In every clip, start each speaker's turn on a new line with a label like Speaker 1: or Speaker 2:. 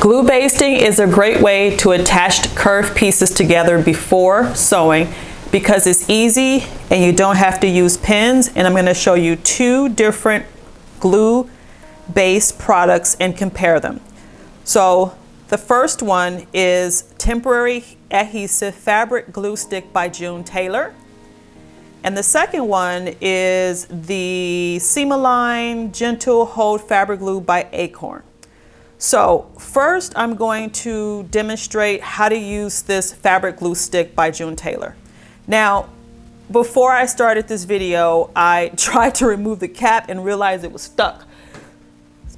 Speaker 1: Glue basting is a great way to attach curved pieces together before sewing because it's easy and you don't have to use pins. And I'm going to show you two different glue based products and compare them. So the first one is Temporary Adhesive Fabric Glue Stick by June Taylor. And the second one is the Seam-Align Gentle Hold Fabric Glue by AccuQuilt. So first I'm going to demonstrate how to use this fabric glue stick by June Taylor. Now, before I started this video, I tried to remove the cap and realized it was stuck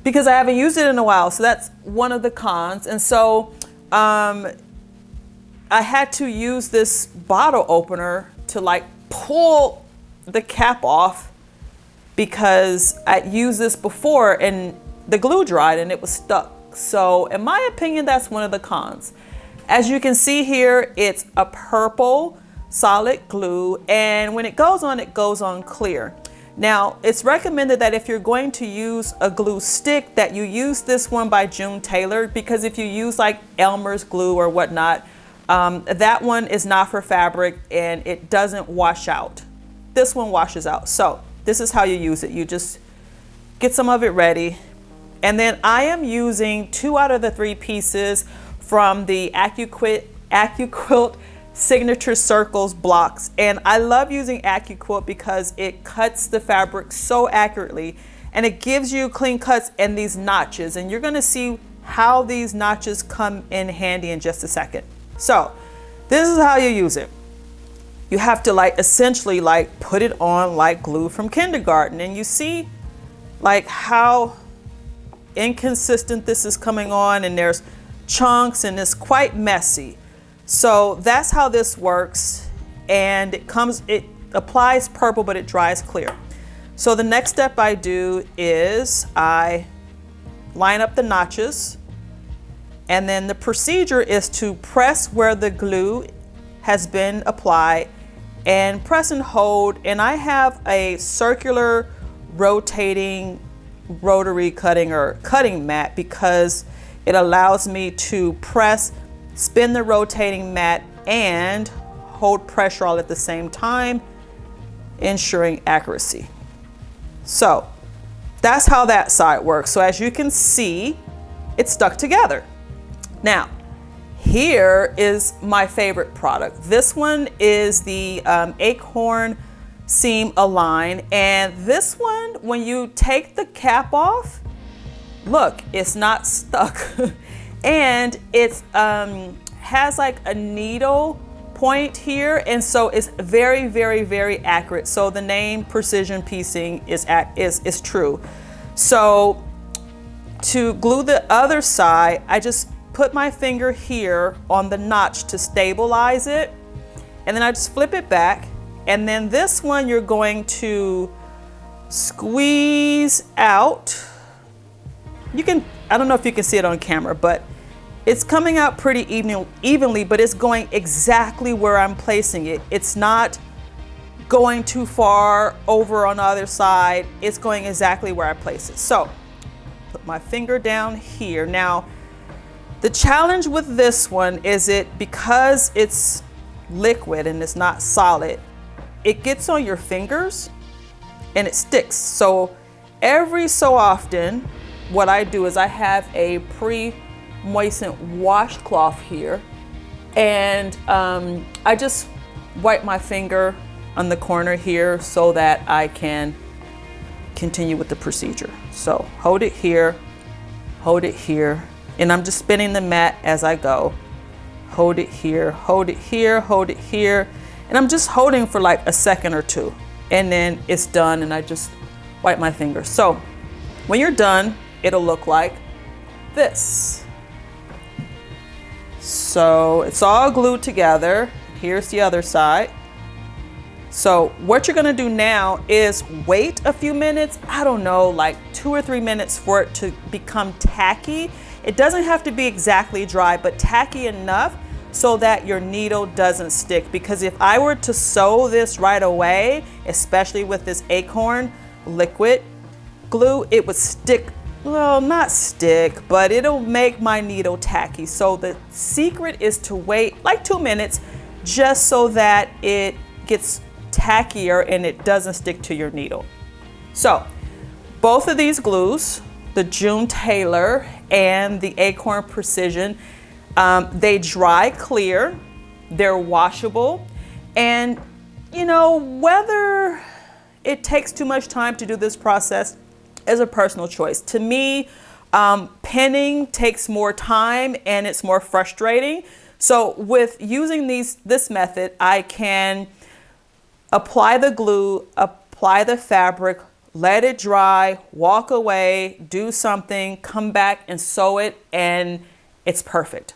Speaker 1: because I haven't used it in a while. So that's one of the cons. And so I had to use this bottle opener to like pull the cap off because I'd used this before and the glue dried and it was stuck. So in my opinion, that's one of the cons. As you can see here, it's a purple solid glue, and when it goes on clear. Now, it's recommended that if you're going to use a glue stick that you use this one by June Taylor, because if you use like Elmer's glue or whatnot, that one is not for fabric and it doesn't wash out. This one washes out. So this is how you use it. You just get some of it ready. And then I am using 2 out of the 3 pieces from the AccuQuilt Signature Circles blocks. And I love using AccuQuilt because it cuts the fabric so accurately and it gives you clean cuts and these notches. And you're gonna see how these notches come in handy in just a second. So this is how you use it. You have to like essentially like put it on like glue from kindergarten, and you see like how inconsistent this is coming on, and there's chunks and it's quite messy. So that's how this works, and it applies purple but it dries clear. So the next step I do is I line up the notches, and then the procedure is to press where the glue has been applied and press and hold. And I have a circular rotating rotary cutting mat because it allows me to press, spin the rotating mat, and hold pressure all at the same time, ensuring accuracy. So that's how that side works. So as you can see, it's stuck together. Now, here is my favorite product. This one is the AccuQuilt Seam-Align, and this one, when you take the cap off, look, it's not stuck. And it has like a needle point here, and so it's very, very, very accurate. So the name precision piecing is true. So to glue the other side, I just put my finger here on the notch to stabilize it, and then I just flip it back. And then this one you're going to squeeze out. I don't know if you can see it on camera, but it's coming out pretty evenly, but it's going exactly where I'm placing it. It's not going too far over on the other side. It's going exactly where I place it. So put my finger down here. Now, the challenge with this one is because it's liquid and it's not solid, it gets on your fingers and it sticks. So every so often, what I do is I have a pre-moistened washcloth here, and I just wipe my finger on the corner here so that I can continue with the procedure. So hold it here, and I'm just spinning the mat as I go. Hold it here, hold it here, hold it here. And I'm just holding for like a second or two, and then it's done, and I just wipe my fingers. So when you're done, it'll look like this. So it's all glued together. Here's the other side. So what you're gonna do now is wait a few minutes, I don't know, like 2 or 3 minutes for it to become tacky. It doesn't have to be exactly dry, but tacky enough so that your needle doesn't stick. Because if I were to sew this right away, especially with this AccuQuilt liquid glue, it would stick well, not stick, but it'll make my needle tacky. So the secret is to wait like 2 minutes just so that it gets tackier and it doesn't stick to your needle. So both of these glues, the June Taylor and the Acorn Precision, they dry clear, they're washable, and you know, whether it takes too much time to do this process is a personal choice. To me, pinning takes more time and it's more frustrating. So with using this method, I can apply the glue, apply the fabric, let it dry, walk away, do something, come back and sew it, and it's perfect.